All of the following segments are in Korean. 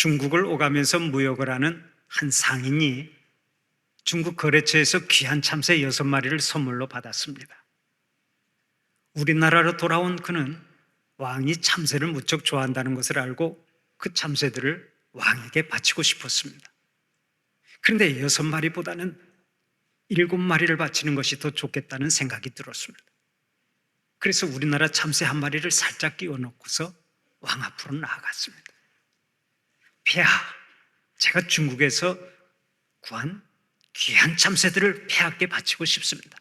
중국을 오가면서 무역을 하는 한 상인이 중국 거래처에서 귀한 참새 6마리를 선물로 받았습니다. 우리나라로 돌아온 그는 왕이 참새를 무척 좋아한다는 것을 알고 그 참새들을 왕에게 바치고 싶었습니다. 그런데 6마리보다는 7마리를 바치는 것이 더 좋겠다는 생각이 들었습니다. 그래서 우리나라 참새 1마리를 살짝 끼워 넣고서 왕 앞으로 나아갔습니다. 폐하, 제가 중국에서 구한 귀한 참새들을 폐하께 바치고 싶습니다.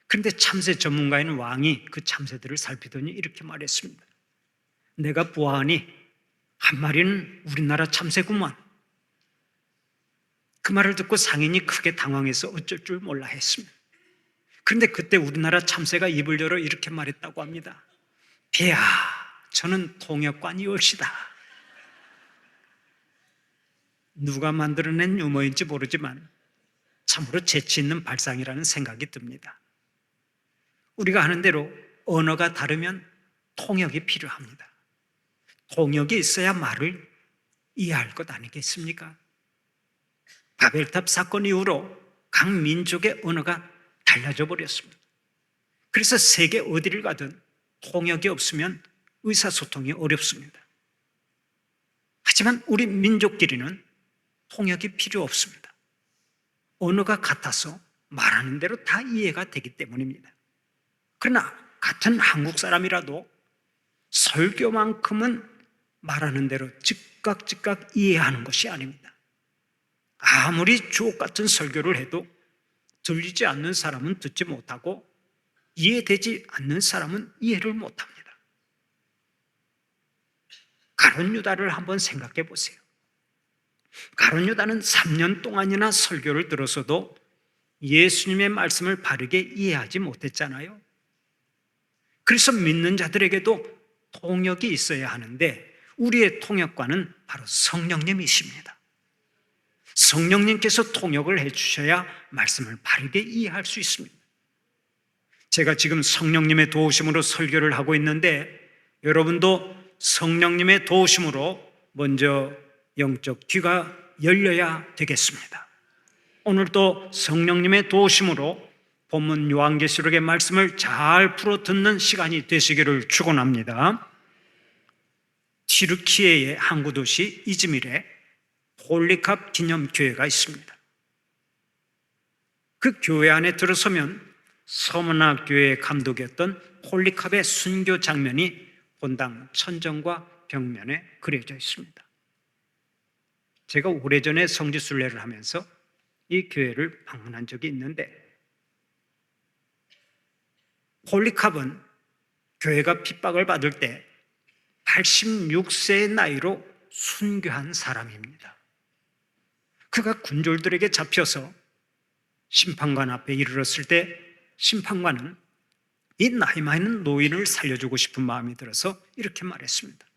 그런데 참새 전문가인 왕이 그 참새들을 살피더니 이렇게 말했습니다. 내가 보아하니 1마리는 우리나라 참새구먼. 그 말을 듣고 상인이 크게 당황해서 어쩔 줄 몰라 했습니다. 그런데 그때 우리나라 참새가 입을 열어 이렇게 말했다고 합니다. 폐하, 저는 통역관이올시다. 누가 만들어낸 유머인지 모르지만 참으로 재치 있는 발상이라는 생각이 듭니다. 우리가 하는 대로 언어가 다르면 통역이 필요합니다. 통역이 있어야 말을 이해할 것 아니겠습니까? 바벨탑 사건 이후로 각 민족의 언어가 달라져 버렸습니다. 그래서 세계 어디를 가든 통역이 없으면 의사소통이 어렵습니다. 하지만 우리 민족끼리는 통역이 필요 없습니다. 언어가 같아서 말하는 대로 다 이해가 되기 때문입니다. 그러나 같은 한국 사람이라도 설교만큼은 말하는 대로 즉각 이해하는 것이 아닙니다. 아무리 주옥 같은 설교를 해도 들리지 않는 사람은 듣지 못하고 이해되지 않는 사람은 이해를 못합니다. 가룟 유다를 한번 생각해 보세요. 가룟 유다는 3년 동안이나 설교를 들었어도 예수님의 말씀을 바르게 이해하지 못했잖아요. 그래서 믿는 자들에게도 통역이 있어야 하는데 우리의 통역관은 바로 성령님이십니다. 성령님께서 통역을 해주셔야 말씀을 바르게 이해할 수 있습니다. 제가 지금 성령님의 도우심으로 설교를 하고 있는데 여러분도 성령님의 도우심으로 먼저 영적 귀가 열려야 되겠습니다. 오늘도 성령님의 도우심으로 본문 요한계시록의 말씀을 잘 풀어 듣는 시간이 되시기를 축원합니다. 튀르키예의 항구 도시 이즈밀에 폴리캅 기념교회가 있습니다. 그 교회 안에 들어서면 서문화 교회의 감독이었던 폴리캅의 순교 장면이 본당 천정과 벽면에 그려져 있습니다. 제가 오래전에 성지순례를 하면서 이 교회를 방문한 적이 있는데 폴리캅은 교회가 핍박을 받을 때 86세의 나이로 순교한 사람입니다. 그가 군졸들에게 잡혀서 심판관 앞에 이르렀을 때 심판관은 이 나이 많은 노인을 살려주고 싶은 마음이 들어서 이렇게 말했습니다.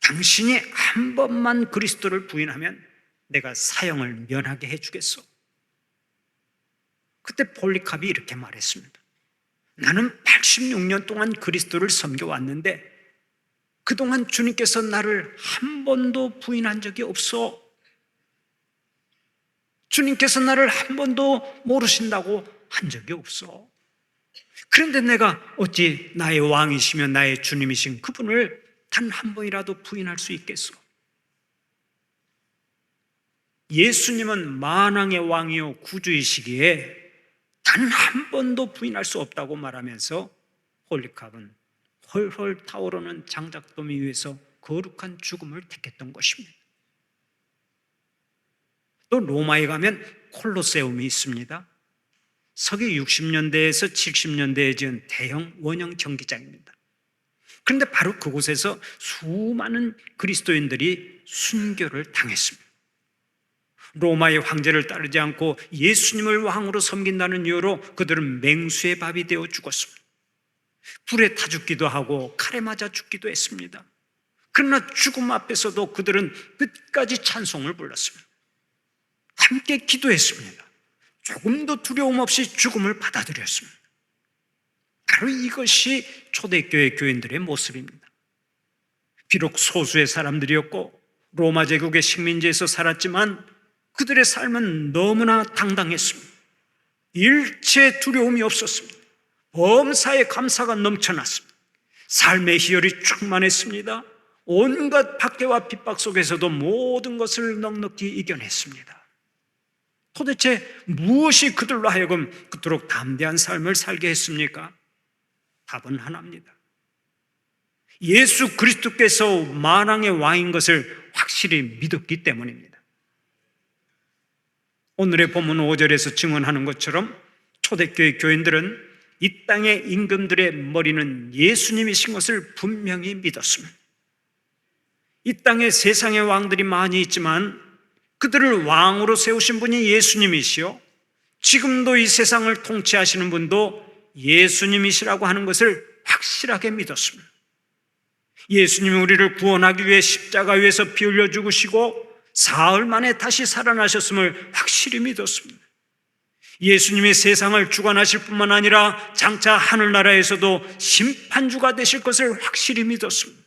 당신이 한 번만 그리스도를 부인하면 내가 사형을 면하게 해주겠소. 그때 폴리캅이 이렇게 말했습니다. 나는 86년 동안 그리스도를 섬겨왔는데 그동안 주님께서 나를 한 번도 부인한 적이 없어. 주님께서 나를 한 번도 모르신다고 한 적이 없어. 그런데 내가 어찌 나의 왕이시며 나의 주님이신 그분을 단 한 번이라도 부인할 수 있겠소? 예수님은 만왕의 왕이요 구주이시기에 단 한 번도 부인할 수 없다고 말하면서 폴리캅은 헐헐 타오르는 장작더미 위에서 거룩한 죽음을 택했던 것입니다. 또 로마에 가면 콜로세움이 있습니다. 서기 60년대에서 70년대에 지은 대형 원형 경기장입니다. 그런데 바로 그곳에서 수많은 그리스도인들이 순교를 당했습니다. 로마의 황제를 따르지 않고 예수님을 왕으로 섬긴다는 이유로 그들은 맹수의 밥이 되어 죽었습니다. 불에 타 죽기도 하고 칼에 맞아 죽기도 했습니다. 그러나 죽음 앞에서도 그들은 끝까지 찬송을 불렀습니다. 함께 기도했습니다. 조금도 두려움 없이 죽음을 받아들였습니다. 바로 이것이 초대교회 교인들의 모습입니다. 비록 소수의 사람들이었고 로마 제국의 식민지에서 살았지만 그들의 삶은 너무나 당당했습니다. 일체 두려움이 없었습니다. 범사에 감사가 넘쳐났습니다. 삶의 희열이 충만했습니다. 온갖 박해와 핍박 속에서도 모든 것을 넉넉히 이겨냈습니다. 도대체 무엇이 그들로 하여금 그토록 담대한 삶을 살게 했습니까? 답은 하나입니다. 예수 그리스도께서 만왕의 왕인 것을 확실히 믿었기 때문입니다. 오늘의 본문 5절에서 증언하는 것처럼 초대교회 교인들은 이 땅의 임금들의 머리는 예수님이신 것을 분명히 믿었습니다. 이 땅에 세상의 왕들이 많이 있지만 그들을 왕으로 세우신 분이 예수님이시요, 지금도 이 세상을 통치하시는 분도 예수님이시라고 하는 것을 확실하게 믿었습니다. 예수님이 우리를 구원하기 위해 십자가 위에서 피 흘려 죽으시고 사흘 만에 다시 살아나셨음을 확실히 믿었습니다. 예수님이 세상을 주관하실 뿐만 아니라 장차 하늘나라에서도 심판주가 되실 것을 확실히 믿었습니다.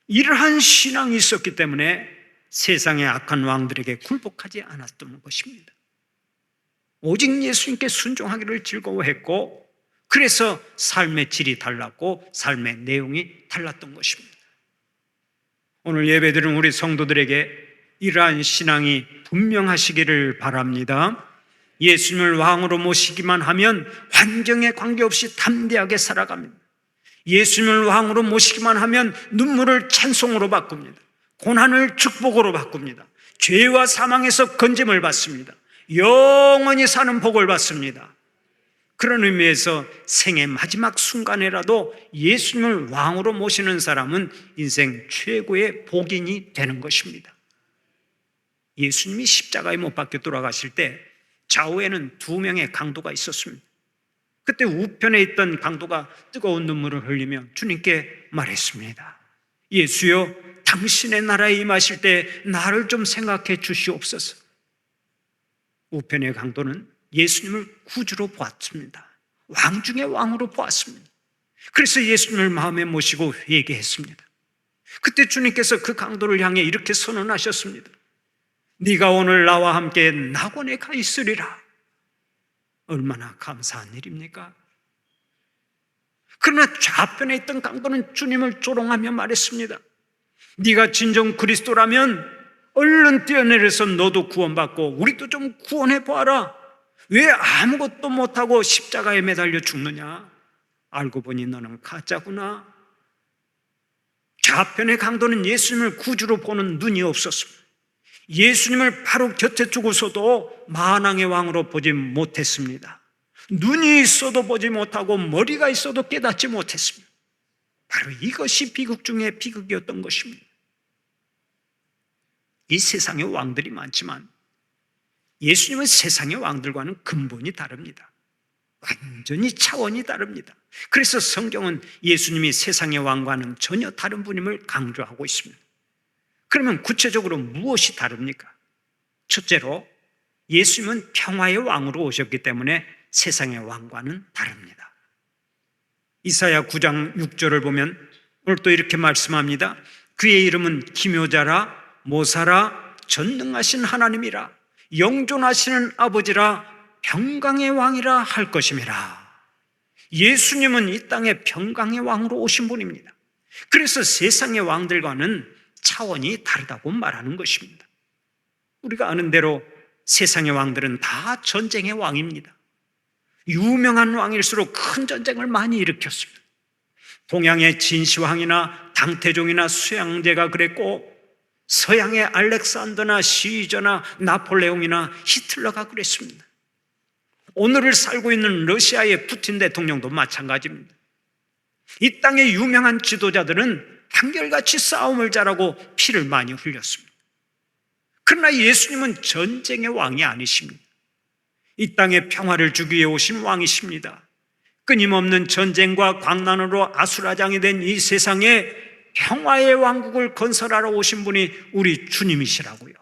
이러한 신앙이 있었기 때문에 세상의 악한 왕들에게 굴복하지 않았던 것입니다. 오직 예수님께 순종하기를 즐거워했고, 그래서 삶의 질이 달랐고 삶의 내용이 달랐던 것입니다. 오늘 예배드린 우리 성도들에게 이러한 신앙이 분명하시기를 바랍니다. 예수님을 왕으로 모시기만 하면 환경에 관계없이 담대하게 살아갑니다. 예수님을 왕으로 모시기만 하면 눈물을 찬송으로 바꿉니다. 고난을 축복으로 바꿉니다. 죄와 사망에서 건짐을 받습니다. 영원히 사는 복을 받습니다. 그런 의미에서 생의 마지막 순간에라도 예수님을 왕으로 모시는 사람은 인생 최고의 복인이 되는 것입니다. 예수님이 십자가에 못 박혀 돌아가실 때 좌우에는 2명의 강도가 있었습니다. 그때 우편에 있던 강도가 뜨거운 눈물을 흘리며 주님께 말했습니다. 예수여, 당신의 나라에 임하실 때 나를 좀 생각해 주시옵소서. 우편의 강도는 예수님을 구주로 보았습니다. 왕 중의 왕으로 보았습니다. 그래서 예수님을 마음에 모시고 회개했습니다. 그때 주님께서 그 강도를 향해 이렇게 선언하셨습니다. 네가 오늘 나와 함께 낙원에 가 있으리라. 얼마나 감사한 일입니까? 그러나 좌편에 있던 강도는 주님을 조롱하며 말했습니다. 네가 진정 그리스도라면 얼른 뛰어내려서 너도 구원받고 우리도 좀 구원해 보아라. 왜 아무것도 못하고 십자가에 매달려 죽느냐? 알고 보니 너는 가짜구나. 좌편의 강도는 예수님을 구주로 보는 눈이 없었습니다. 예수님을 바로 곁에 두고서도 만왕의 왕으로 보지 못했습니다. 눈이 있어도 보지 못하고 머리가 있어도 깨닫지 못했습니다. 바로 이것이 비극 중에 비극이었던 것입니다. 이 세상에 왕들이 많지만 예수님은 세상의 왕들과는 근본이 다릅니다. 완전히 차원이 다릅니다. 그래서 성경은 예수님이 세상의 왕과는 전혀 다른 분임을 강조하고 있습니다. 그러면 구체적으로 무엇이 다릅니까? 첫째로 예수님은 평화의 왕으로 오셨기 때문에 세상의 왕과는 다릅니다. 이사야 9장 6절을 보면 오늘 또 이렇게 말씀합니다. 그의 이름은 기묘자라, 모사라, 전능하신 하나님이라, 영존하시는 아버지라, 평강의 왕이라 할 것임이라. 예수님은 이 땅에 평강의 왕으로 오신 분입니다. 그래서 세상의 왕들과는 차원이 다르다고 말하는 것입니다. 우리가 아는 대로 세상의 왕들은 다 전쟁의 왕입니다. 유명한 왕일수록 큰 전쟁을 많이 일으켰습니다. 동양의 진시황이나 당태종이나 수양제가 그랬고, 서양의 알렉산더나 시저나 나폴레옹이나 히틀러가 그랬습니다. 오늘을 살고 있는 러시아의 푸틴 대통령도 마찬가지입니다. 이 땅의 유명한 지도자들은 한결같이 싸움을 잘하고 피를 많이 흘렸습니다. 그러나 예수님은 전쟁의 왕이 아니십니다. 이 땅에 평화를 주기 위해 오신 왕이십니다. 끊임없는 전쟁과 광난으로 아수라장이 된 이 세상에 평화의 왕국을 건설하러 오신 분이 우리 주님이시라고요.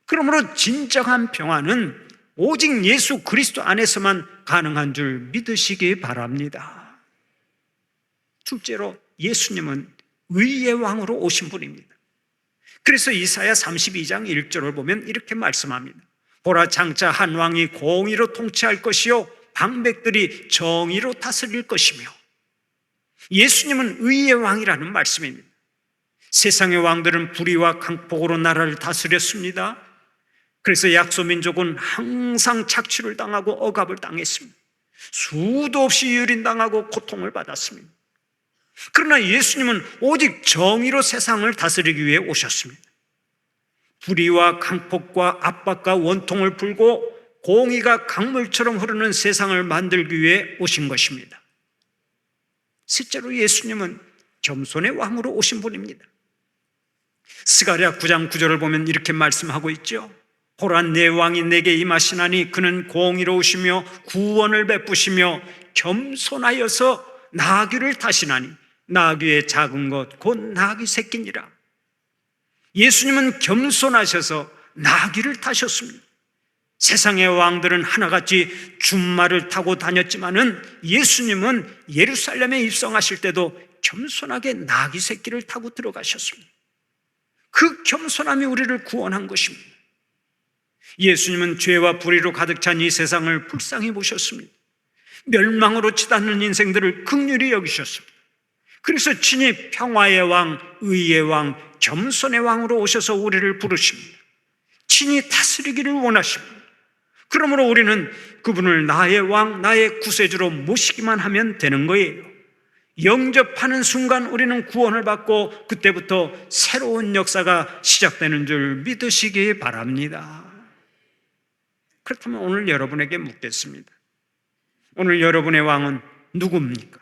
그러므로 진정한 평화는 오직 예수 그리스도 안에서만 가능한 줄 믿으시기 바랍니다. 둘째로 예수님은 의의 왕으로 오신 분입니다. 그래서 이사야 32장 1절을 보면 이렇게 말씀합니다. 보라, 장차 한 왕이 공의로 통치할 것이요 방백들이 정의로 다스릴 것이며. 예수님은 의의 왕이라는 말씀입니다. 세상의 왕들은 불의와 강폭으로 나라를 다스렸습니다. 그래서 약소민족은 항상 착취를 당하고 억압을 당했습니다. 수도 없이 유린당하고 고통을 받았습니다. 그러나 예수님은 오직 정의로 세상을 다스리기 위해 오셨습니다. 불의와 강폭과 압박과 원통을 풀고 공의가 강물처럼 흐르는 세상을 만들기 위해 오신 것입니다. 실제로 예수님은 겸손의 왕으로 오신 분입니다. 스가랴 9장 9절을 보면 이렇게 말씀하고 있죠. 보라, 내 왕이 내게 임하시나니 그는 공의로우시며 구원을 베푸시며 겸손하여서 나귀를 타시나니 나귀의 작은 것 곧 나귀 새끼니라. 예수님은 겸손하셔서 나귀를 타셨습니다. 세상의 왕들은 하나같이 준말을 타고 다녔지만은 예수님은 예루살렘에 입성하실 때도 겸손하게 나귀 새끼를 타고 들어가셨습니다. 그 겸손함이 우리를 구원한 것입니다. 예수님은 죄와 불의로 가득 찬 이 세상을 불쌍히 보셨습니다. 멸망으로 치닫는 인생들을 긍휼히 여기셨습니다. 그래서 친히 평화의 왕, 의의 왕, 겸손의 왕으로 오셔서 우리를 부르십니다. 친히 다스리기를 원하십니다. 그러므로 우리는 그분을 나의 왕, 나의 구세주로 모시기만 하면 되는 거예요. 영접하는 순간 우리는 구원을 받고 그때부터 새로운 역사가 시작되는 줄 믿으시기 바랍니다. 그렇다면 오늘 여러분에게 묻겠습니다. 오늘 여러분의 왕은 누굽니까?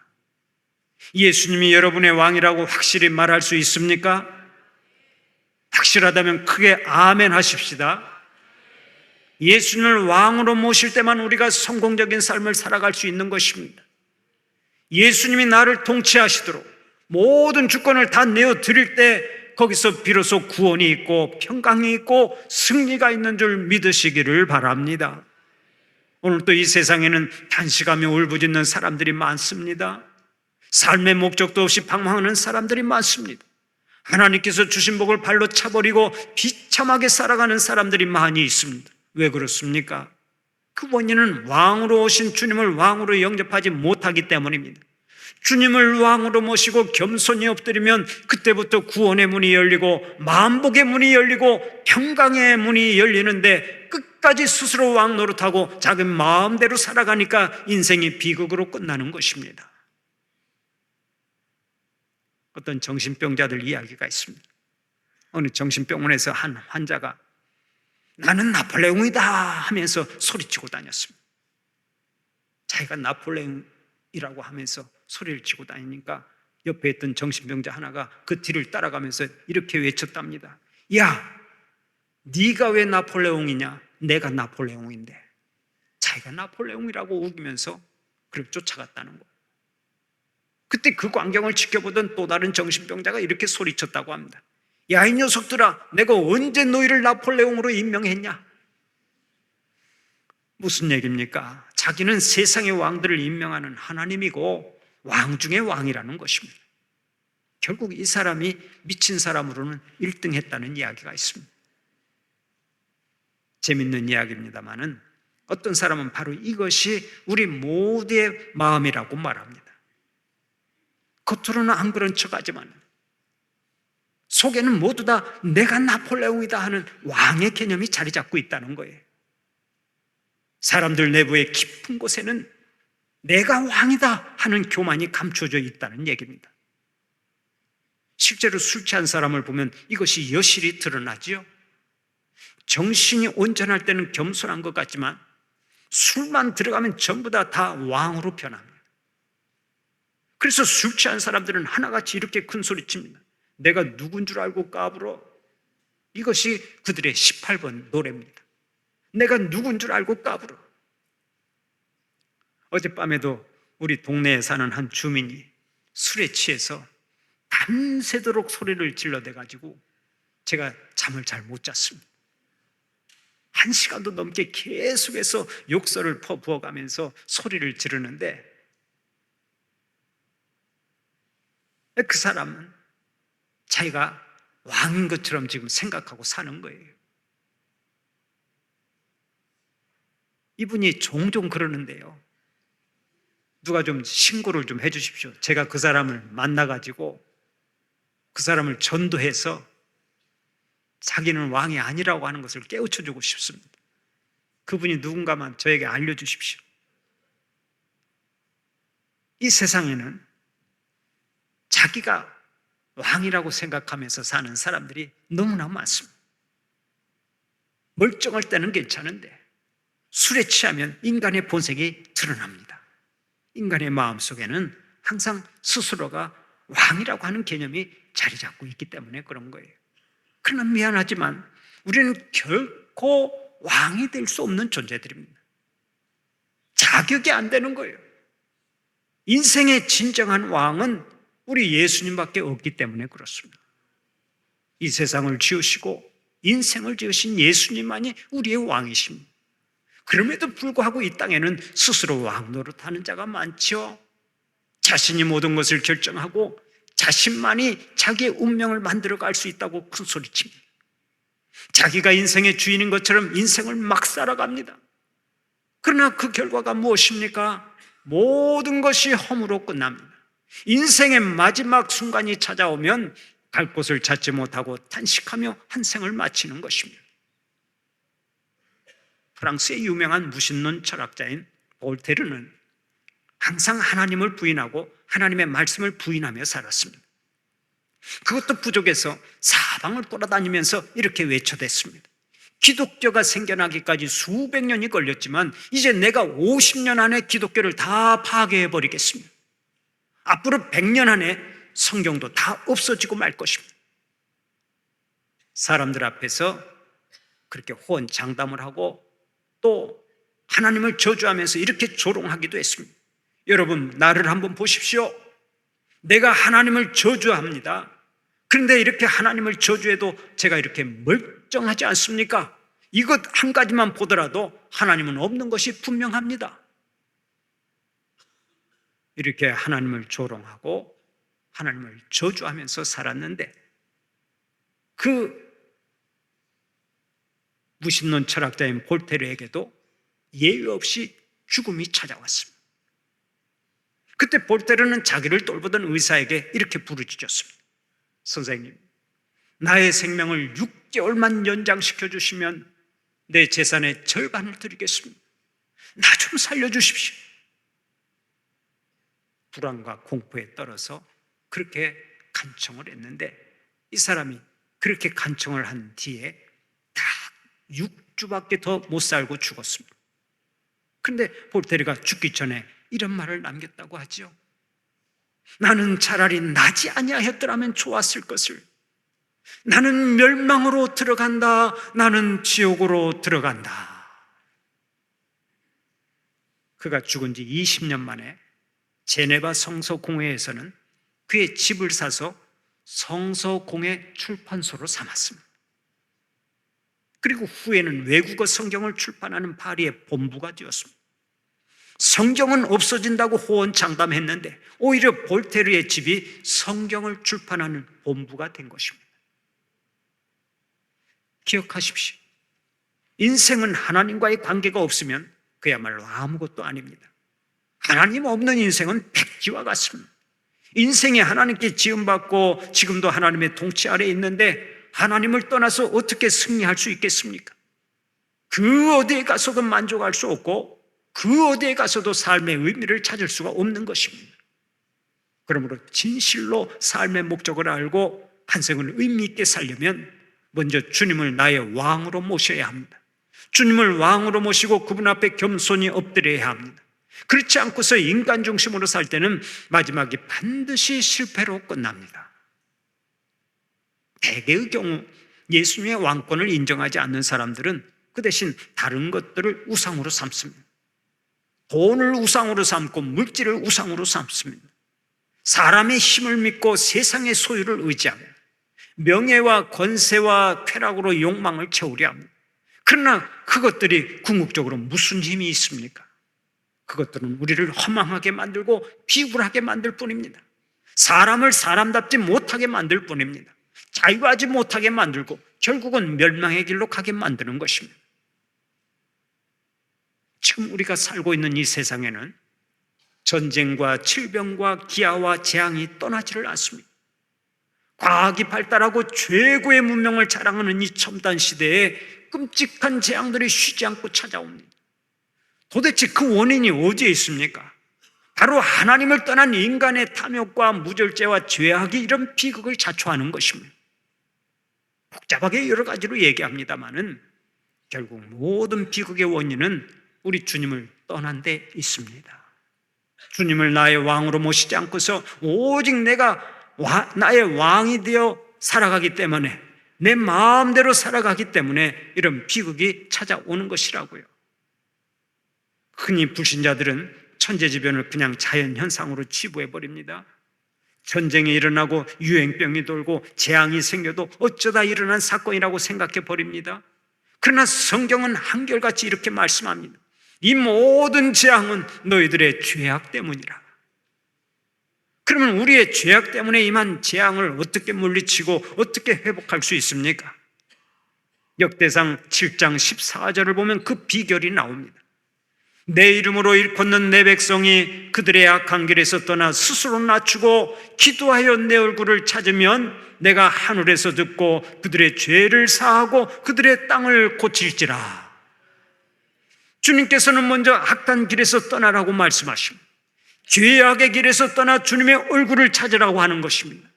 예수님이 여러분의 왕이라고 확실히 말할 수 있습니까? 확실하다면 크게 아멘 하십시다. 예수님을 왕으로 모실 때만 우리가 성공적인 삶을 살아갈 수 있는 것입니다. 예수님이 나를 통치하시도록 모든 주권을 다 내어드릴 때 거기서 비로소 구원이 있고 평강이 있고 승리가 있는 줄 믿으시기를 바랍니다. 오늘 또 이 세상에는 단식하며 울부짖는 사람들이 많습니다. 삶의 목적도 없이 방황하는 사람들이 많습니다. 하나님께서 주신 복을 발로 차버리고 비참하게 살아가는 사람들이 많이 있습니다. 왜 그렇습니까? 그 원인은 왕으로 오신 주님을 왕으로 영접하지 못하기 때문입니다. 주님을 왕으로 모시고 겸손히 엎드리면 그때부터 구원의 문이 열리고 만복의 문이 열리고 평강의 문이 열리는데 끝까지 스스로 왕 노릇하고 자기 마음대로 살아가니까 인생이 비극으로 끝나는 것입니다. 어떤 정신병자들 이야기가 있습니다. 어느 정신병원에서 한 환자가 나는 나폴레옹이다 하면서 소리치고 다녔습니다. 자기가 나폴레옹이라고 하면서 소리를 치고 다니니까 옆에 있던 정신병자 하나가 그 뒤를 따라가면서 이렇게 외쳤답니다. 야, 네가 왜 나폴레옹이냐? 내가 나폴레옹인데. 자기가 나폴레옹이라고 우기면서 그렇게 쫓아갔다는 거예요. 그때 그 광경을 지켜보던 또 다른 정신병자가 이렇게 소리쳤다고 합니다. 야, 이 녀석들아, 내가 언제 너희를 나폴레옹으로 임명했냐? 무슨 얘기입니까? 자기는 세상의 왕들을 임명하는 하나님이고 왕 중의 왕이라는 것입니다. 결국 이 사람이 미친 사람으로는 1등 했다는 이야기가 있습니다. 재밌는 이야기입니다만은 어떤 사람은 바로 이것이 우리 모두의 마음이라고 말합니다. 겉으로는 안 그런 척하지만 속에는 모두 다 내가 나폴레옹이다 하는 왕의 개념이 자리 잡고 있다는 거예요. 사람들 내부의 깊은 곳에는 내가 왕이다 하는 교만이 감춰져 있다는 얘기입니다. 실제로 술 취한 사람을 보면 이것이 여실히 드러나지요. 정신이 온전할 때는 겸손한 것 같지만 술만 들어가면 전부 다 왕으로 변합니다. 그래서 술 취한 사람들은 하나같이 이렇게 큰 소리 칩니다. 내가 누군 줄 알고 까불어? 이것이 그들의 18번 노래입니다. 내가 누군 줄 알고 까불어? 어젯밤에도 우리 동네에 사는 한 주민이 술에 취해서 밤새도록 소리를 질러대가지고 제가 잠을 잘 못 잤습니다. 1시간도 넘게 계속해서 욕설을 퍼부어가면서 소리를 지르는데 그 사람은 자기가 왕인 것처럼 지금 생각하고 사는 거예요. 이분이 종종 그러는데요. 누가 좀 신고를 좀 해주십시오. 제가 그 사람을 만나가지고 그 사람을 전도해서 자기는 왕이 아니라고 하는 것을 깨우쳐주고 싶습니다. 그분이 누군가만 저에게 알려주십시오. 이 세상에는 자기가 왕이라고 생각하면서 사는 사람들이 너무나 많습니다. 멀쩡할 때는 괜찮은데 술에 취하면 인간의 본색이 드러납니다. 인간의 마음속에는 항상 스스로가 왕이라고 하는 개념이 자리 잡고 있기 때문에 그런 거예요. 그러나 미안하지만 우리는 결코 왕이 될 수 없는 존재들입니다. 자격이 안 되는 거예요. 인생의 진정한 왕은 우리 예수님밖에 없기 때문에 그렇습니다. 이 세상을 지으시고 인생을 지으신 예수님만이 우리의 왕이십니다. 그럼에도 불구하고 이 땅에는 스스로 왕 노릇하는 자가 많죠. 자신이 모든 것을 결정하고 자신만이 자기의 운명을 만들어갈 수 있다고 큰소리칩니다. 자기가 인생의 주인인 것처럼 인생을 막 살아갑니다. 그러나 그 결과가 무엇입니까? 모든 것이 허무로 끝납니다. 인생의 마지막 순간이 찾아오면 갈 곳을 찾지 못하고 탄식하며 한 생을 마치는 것입니다. 프랑스의 유명한 무신론 철학자인 볼테르는 항상 하나님을 부인하고 하나님의 말씀을 부인하며 살았습니다. 그것도 부족해서 사방을 돌아다니면서 이렇게 외쳐댔습니다. 기독교가 생겨나기까지 수백 년이 걸렸지만 이제 내가 50년 안에 기독교를 다 파괴해버리겠습니다. 앞으로 100년 안에 성경도 다 없어지고 말 것입니다. 사람들 앞에서 그렇게 호언장담을 하고 또 하나님을 저주하면서 이렇게 조롱하기도 했습니다. 여러분, 나를 한번 보십시오. 내가 하나님을 저주합니다. 그런데 이렇게 하나님을 저주해도 제가 이렇게 멀쩡하지 않습니까? 이것 한 가지만 보더라도 하나님은 없는 것이 분명합니다. 이렇게 하나님을 조롱하고 하나님을 저주하면서 살았는데 그 무신론 철학자인 볼테르에게도 예외 없이 죽음이 찾아왔습니다. 그때 볼테르는 자기를 돌보던 의사에게 이렇게 부르짖었습니다. 선생님, 나의 생명을 6개월만 연장시켜 주시면 내 재산의 절반을 드리겠습니다. 나 좀 살려주십시오. 불안과 공포에 떨어서 그렇게 간청을 했는데 이 사람이 그렇게 간청을 한 뒤에 딱 6주밖에 더 못 살고 죽었습니다. 그런데 볼테르가 죽기 전에 이런 말을 남겼다고 하죠. 나는 차라리 나지 아니하였더라면 좋았을 것을. 나는 멸망으로 들어간다. 나는 지옥으로 들어간다. 그가 죽은 지 20년 만에 제네바 성서공회에서는 그의 집을 사서 성서공회 출판소로 삼았습니다. 그리고 후에는 외국어 성경을 출판하는 파리의 본부가 되었습니다. 성경은 없어진다고 호언장담했는데 오히려 볼테르의 집이 성경을 출판하는 본부가 된 것입니다. 기억하십시오. 인생은 하나님과의 관계가 없으면 그야말로 아무것도 아닙니다. 하나님 없는 인생은 백지와 같습니다. 인생이 하나님께 지음받고 지금도 하나님의 통치 아래에 있는데 하나님을 떠나서 어떻게 승리할 수 있겠습니까? 그 어디에 가서도 만족할 수 없고 그 어디에 가서도 삶의 의미를 찾을 수가 없는 것입니다. 그러므로 진실로 삶의 목적을 알고 한 생을 의미 있게 살려면 먼저 주님을 나의 왕으로 모셔야 합니다. 주님을 왕으로 모시고 그분 앞에 겸손히 엎드려야 합니다. 그렇지 않고서 인간 중심으로 살 때는 마지막이 반드시 실패로 끝납니다. 대개의 경우 예수님의 왕권을 인정하지 않는 사람들은 그 대신 다른 것들을 우상으로 삼습니다. 돈을 우상으로 삼고 물질을 우상으로 삼습니다. 사람의 힘을 믿고 세상의 소유를 의지합니다. 명예와 권세와 쾌락으로 욕망을 채우려 합니다. 그러나 그것들이 궁극적으로 무슨 힘이 있습니까? 그것들은 우리를 허망하게 만들고 비굴하게 만들 뿐입니다. 사람을 사람답지 못하게 만들 뿐입니다. 자유하지 못하게 만들고 결국은 멸망의 길로 가게 만드는 것입니다. 지금 우리가 살고 있는 이 세상에는 전쟁과 질병과 기아와 재앙이 떠나지를 않습니다. 과학이 발달하고 최고의 문명을 자랑하는 이 첨단 시대에 끔찍한 재앙들이 쉬지 않고 찾아옵니다. 도대체 그 원인이 어디에 있습니까? 바로 하나님을 떠난 인간의 탐욕과 무절제와 죄악이 이런 비극을 자초하는 것입니다. 복잡하게 여러 가지로 얘기합니다마는 결국 모든 비극의 원인은 우리 주님을 떠난 데 있습니다. 주님을 나의 왕으로 모시지 않고서 오직 내가 나의 왕이 되어 살아가기 때문에, 내 마음대로 살아가기 때문에 이런 비극이 찾아오는 것이라고요. 흔히 불신자들은 천재지변을 그냥 자연현상으로 치부해버립니다. 전쟁이 일어나고 유행병이 돌고 재앙이 생겨도 어쩌다 일어난 사건이라고 생각해버립니다. 그러나 성경은 한결같이 이렇게 말씀합니다. 이 모든 재앙은 너희들의 죄악 때문이라. 그러면 우리의 죄악 때문에 임한 재앙을 어떻게 물리치고 어떻게 회복할 수 있습니까? 역대상 7장 14절을 보면 그 비결이 나옵니다. 내 이름으로 일컫는 내 백성이 그들의 악한 길에서 떠나 스스로 낮추고 기도하여 내 얼굴을 찾으면 내가 하늘에서 듣고 그들의 죄를 사하고 그들의 땅을 고칠지라. 주님께서는 먼저 악한 길에서 떠나라고 말씀하십니다. 죄악의 길에서 떠나 주님의 얼굴을 찾으라고 하는 것입니다.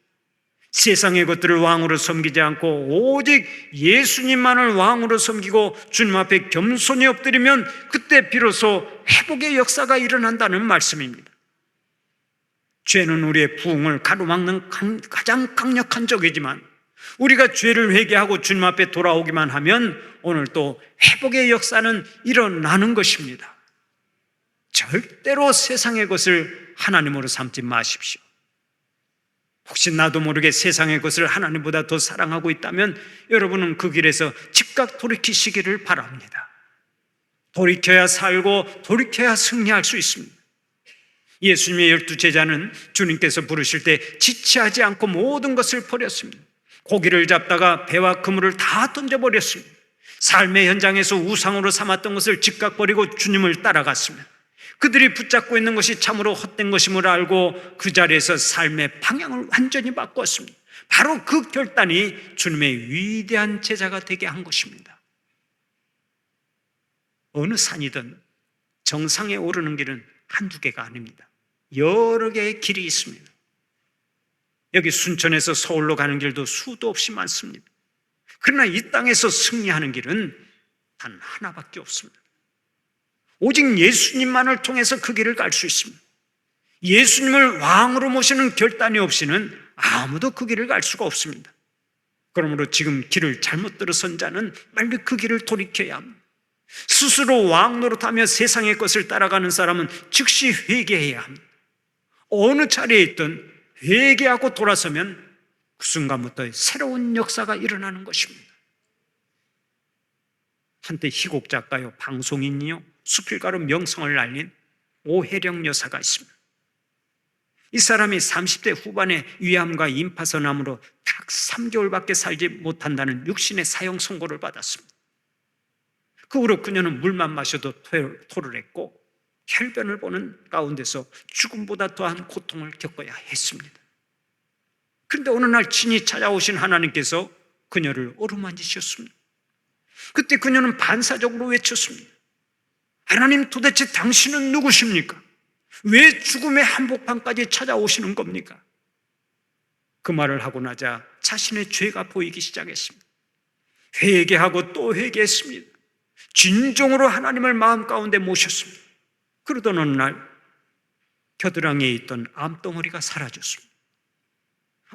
세상의 것들을 왕으로 섬기지 않고 오직 예수님만을 왕으로 섬기고 주님 앞에 겸손히 엎드리면 그때 비로소 회복의 역사가 일어난다는 말씀입니다. 죄는 우리의 부흥을 가로막는 가장 강력한 적이지만 우리가 죄를 회개하고 주님 앞에 돌아오기만 하면 오늘 또 회복의 역사는 일어나는 것입니다. 절대로 세상의 것을 하나님으로 삼지 마십시오. 혹시 나도 모르게 세상의 것을 하나님보다 더 사랑하고 있다면 여러분은 그 길에서 즉각 돌이키시기를 바랍니다. 돌이켜야 살고 돌이켜야 승리할 수 있습니다. 예수님의 12제자는 주님께서 부르실 때 지체하지 않고 모든 것을 버렸습니다. 고기를 잡다가 배와 그물을 다 던져버렸습니다. 삶의 현장에서 우상으로 삼았던 것을 즉각 버리고 주님을 따라갔습니다. 그들이 붙잡고 있는 것이 참으로 헛된 것임을 알고 그 자리에서 삶의 방향을 완전히 바꿨습니다. 바로 그 결단이 주님의 위대한 제자가 되게 한 것입니다. 어느 산이든 정상에 오르는 길은 한두 개가 아닙니다. 여러 개의 길이 있습니다. 여기 순천에서 서울로 가는 길도 수도 없이 많습니다. 그러나 이 땅에서 승리하는 길은 단 하나밖에 없습니다. 오직 예수님만을 통해서 그 길을 갈 수 있습니다. 예수님을 왕으로 모시는 결단이 없이는 아무도 그 길을 갈 수가 없습니다. 그러므로 지금 길을 잘못 들어선 자는 빨리 그 길을 돌이켜야 합니다. 스스로 왕 노릇하며 세상의 것을 따라가는 사람은 즉시 회개해야 합니다. 어느 자리에 있든 회개하고 돌아서면 그 순간부터 새로운 역사가 일어나는 것입니다. 한때 희곡 작가요, 방송인이요, 수필가로 명성을 알린 오혜령 여사가 있습니다. 이 사람이 30대 후반에 위암과 임파선암으로 딱 3개월밖에 살지 못한다는 육신의 사형 선고를 받았습니다. 그 후로 그녀는 물만 마셔도 토를 했고 혈변을 보는 가운데서 죽음보다 더한 고통을 겪어야 했습니다. 그런데 어느 날 친히 찾아오신 하나님께서 그녀를 어루만지셨습니다. 그때 그녀는 반사적으로 외쳤습니다. 하나님, 도대체 당신은 누구십니까? 왜 죽음의 한복판까지 찾아오시는 겁니까? 그 말을 하고 나자 자신의 죄가 보이기 시작했습니다. 회개하고 또 회개했습니다. 진정으로 하나님을 마음 가운데 모셨습니다. 그러던 어느 날 겨드랑이에 있던 암덩어리가 사라졌습니다.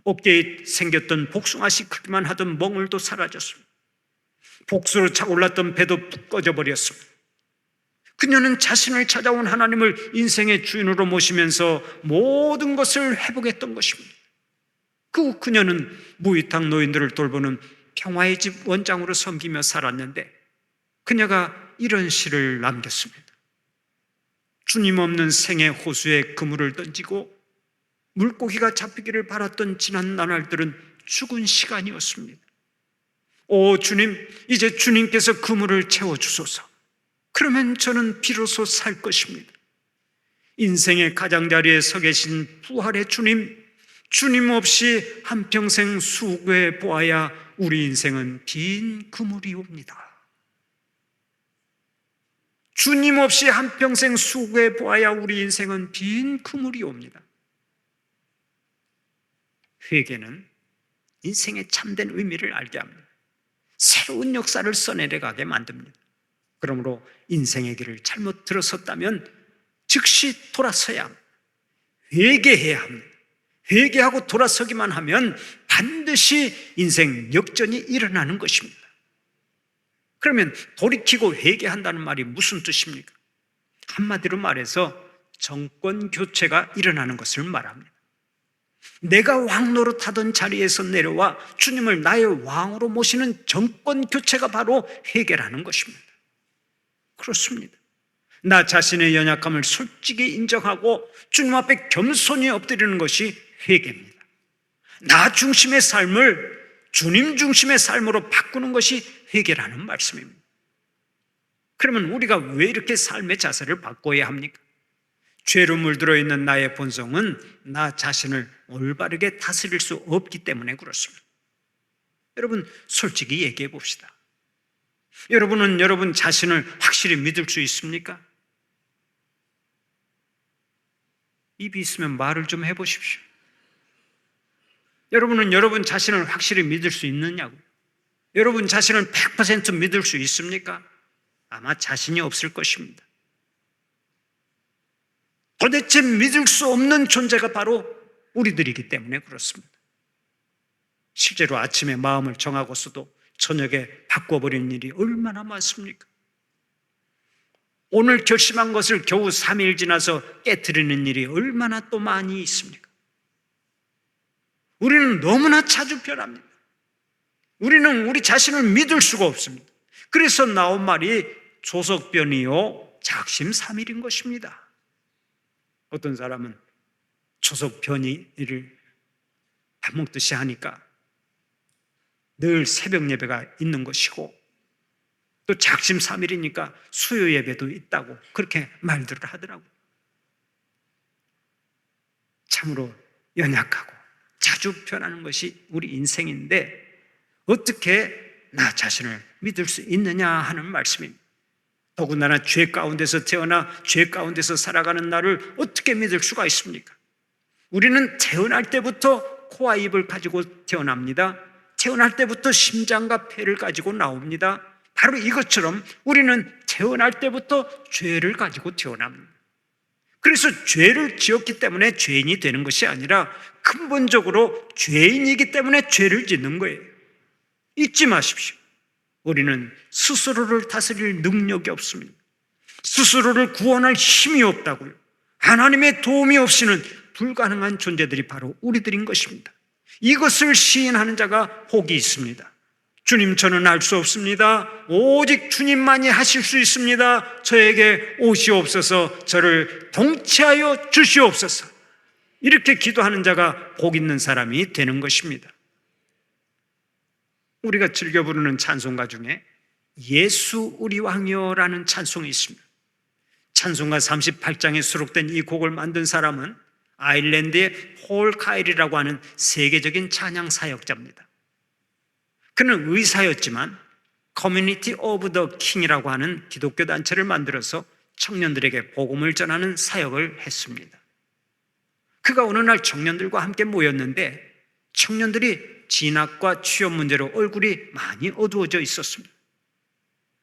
어깨에 생겼던 복숭아씨 크기만 하던 멍울도 사라졌습니다. 복수로 차올랐던 배도 뚝 꺼져버렸습니다. 그녀는 자신을 찾아온 하나님을 인생의 주인으로 모시면서 모든 것을 회복했던 것입니다. 그 후 그녀는 무위탁 노인들을 돌보는 평화의 집 원장으로 섬기며 살았는데 그녀가 이런 시를 남겼습니다. 주님 없는 생의 호수에 그물을 던지고 물고기가 잡히기를 바랐던 지난 나날들은 죽은 시간이었습니다. 오 주님, 이제 주님께서 그물을 채워주소서. 그러면 저는 비로소 살 것입니다. 인생의 가장자리에 서 계신 부활의 주님, 주님 없이 한평생 수고해 보아야 우리 인생은 빈 그물이 옵니다. 주님 없이 한평생 수고해 보아야 우리 인생은 빈 그물이 옵니다. 회개는 인생의 참된 의미를 알게 합니다. 새로운 역사를 써내려가게 만듭니다. 그러므로 인생의 길을 잘못 들어섰다면 즉시 돌아서야 합니다. 회개해야 합니다. 회개하고 돌아서기만 하면 반드시 인생 역전이 일어나는 것입니다. 그러면 돌이키고 회개한다는 말이 무슨 뜻입니까? 한마디로 말해서 정권 교체가 일어나는 것을 말합니다. 내가 왕 노릇하던 자리에서 내려와 주님을 나의 왕으로 모시는 정권 교체가 바로 회개라는 것입니다. 그렇습니다. 나 자신의 연약함을 솔직히 인정하고 주님 앞에 겸손히 엎드리는 것이 회개입니다. 나 중심의 삶을 주님 중심의 삶으로 바꾸는 것이 회개라는 말씀입니다. 그러면 우리가 왜 이렇게 삶의 자세를 바꿔야 합니까? 죄로 물들어 있는 나의 본성은 나 자신을 올바르게 다스릴 수 없기 때문에 그렇습니다. 여러분, 솔직히 얘기해 봅시다. 여러분은 여러분 자신을 확실히 믿을 수 있습니까? 입이 있으면 말을 좀 해보십시오. 여러분은 여러분 자신을 확실히 믿을 수 있느냐고? 여러분 자신을 100% 믿을 수 있습니까? 아마 자신이 없을 것입니다. 도대체 믿을 수 없는 존재가 바로 우리들이기 때문에 그렇습니다. 실제로 아침에 마음을 정하고서도 저녁에 바꿔버리는 일이 얼마나 많습니까? 오늘 결심한 것을 겨우 3일 지나서 깨트리는 일이 얼마나 또 많이 있습니까? 우리는 너무나 자주 변합니다. 우리는 우리 자신을 믿을 수가 없습니다. 그래서 나온 말이 조석변이요 작심삼일인 것입니다. 어떤 사람은 조석변이를 밥 먹듯이 하니까 늘 새벽 예배가 있는 것이고 또 작심삼일이니까 수요 예배도 있다고 그렇게 말들을 하더라고요. 참으로 연약하고 자주 변하는 것이 우리 인생인데 어떻게 나 자신을 믿을 수 있느냐 하는 말씀입니다. 더군다나 죄 가운데서 태어나 죄 가운데서 살아가는 나를 어떻게 믿을 수가 있습니까? 우리는 태어날 때부터 코와 입을 가지고 태어납니다. 태어날 때부터 심장과 폐를 가지고 나옵니다. 바로 이것처럼 우리는 태어날 때부터 죄를 가지고 태어납니다. 그래서 죄를 지었기 때문에 죄인이 되는 것이 아니라 근본적으로 죄인이기 때문에 죄를 짓는 거예요. 잊지 마십시오. 우리는 스스로를 다스릴 능력이 없습니다. 스스로를 구원할 힘이 없다고요. 하나님의 도움이 없이는 불가능한 존재들이 바로 우리들인 것입니다. 이것을 시인하는 자가 복이 있습니다. 주님, 저는 알 수 없습니다. 오직 주님만이 하실 수 있습니다. 저에게 오시옵소서, 저를 통치하여 주시옵소서. 이렇게 기도하는 자가 복 있는 사람이 되는 것입니다. 우리가 즐겨 부르는 찬송가 중에 예수 우리 왕이여라는 찬송이 있습니다. 찬송가 38장에 수록된 이 곡을 만든 사람은 아일랜드의 폴 카일이라고 하는 세계적인 찬양 사역자입니다. 그는 의사였지만 커뮤니티 오브 더 킹이라고 하는 기독교 단체를 만들어서 청년들에게 복음을 전하는 사역을 했습니다. 그가 어느 날 청년들과 함께 모였는데 청년들이 진학과 취업 문제로 얼굴이 많이 어두워져 있었습니다.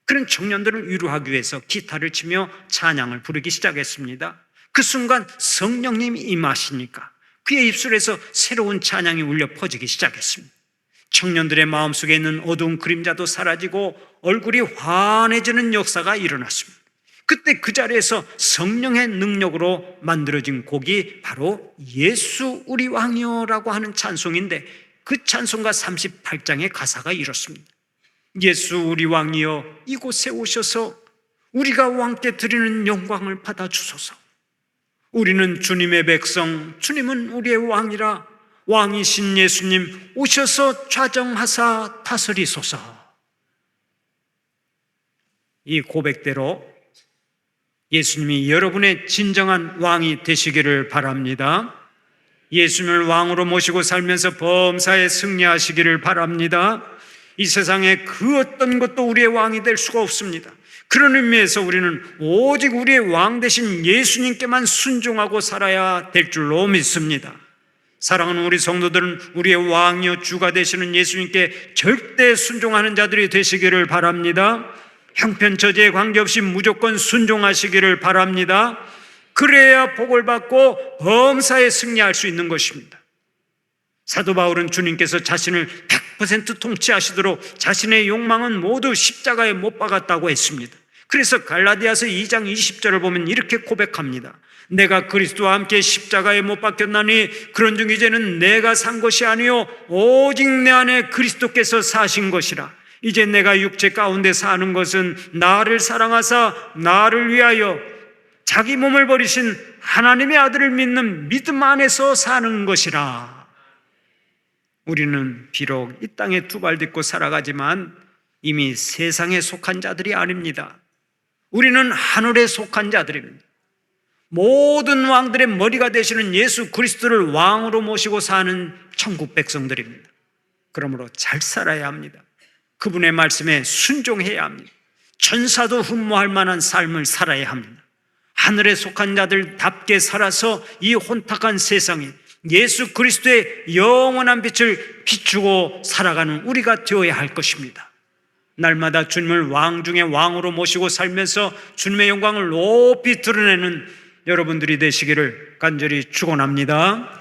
그런 청년들을 위로하기 위해서 기타를 치며 찬양을 부르기 시작했습니다. 그 순간 성령님이 임하시니까 그의 입술에서 새로운 찬양이 울려 퍼지기 시작했습니다. 청년들의 마음속에 있는 어두운 그림자도 사라지고 얼굴이 환해지는 역사가 일어났습니다. 그때 그 자리에서 성령의 능력으로 만들어진 곡이 바로 예수 우리 왕이여라고 하는 찬송인데 그 찬송가 38장의 가사가 이렇습니다. 예수 우리 왕이여 이곳에 오셔서 우리가 왕께 드리는 영광을 받아 주소서. 우리는 주님의 백성, 주님은 우리의 왕이라 왕이신 예수님 오셔서 좌정하사 다스리소서. 이 고백대로 예수님이 여러분의 진정한 왕이 되시기를 바랍니다. 예수님을 왕으로 모시고 살면서 범사에 승리하시기를 바랍니다. 이 세상에 그 어떤 것도 우리의 왕이 될 수가 없습니다. 그런 의미에서 우리는 오직 우리의 왕 되신 예수님께만 순종하고 살아야 될 줄로 믿습니다. 사랑하는 우리 성도들은 우리의 왕이요 주가 되시는 예수님께 절대 순종하는 자들이 되시기를 바랍니다. 형편처지에 관계없이 무조건 순종하시기를 바랍니다. 그래야 복을 받고 범사에 승리할 수 있는 것입니다. 사도 바울은 주님께서 자신을 100% 통치하시도록 자신의 욕망은 모두 십자가에 못 박았다고 했습니다. 그래서 갈라디아서 2장 20절을 보면 이렇게 고백합니다. 내가 그리스도와 함께 십자가에 못 박혔나니 그런즉 이제는 내가 산 것이 아니요 오직 내 안에 그리스도께서 사신 것이라. 이제 내가 육체 가운데 사는 것은 나를 사랑하사 나를 위하여 자기 몸을 버리신 하나님의 아들을 믿는 믿음 안에서 사는 것이라. 우리는 비록 이 땅에 두 발 딛고 살아가지만 이미 세상에 속한 자들이 아닙니다. 우리는 하늘에 속한 자들입니다. 모든 왕들의 머리가 되시는 예수 그리스도를 왕으로 모시고 사는 천국 백성들입니다. 그러므로 잘 살아야 합니다. 그분의 말씀에 순종해야 합니다. 천사도 흠모할 만한 삶을 살아야 합니다. 하늘에 속한 자들답게 살아서 이 혼탁한 세상에 예수 그리스도의 영원한 빛을 비추고 살아가는 우리가 되어야 할 것입니다. 날마다 주님을 왕 중에 왕으로 모시고 살면서 주님의 영광을 높이 드러내는 여러분들이 되시기를 간절히 축원합니다.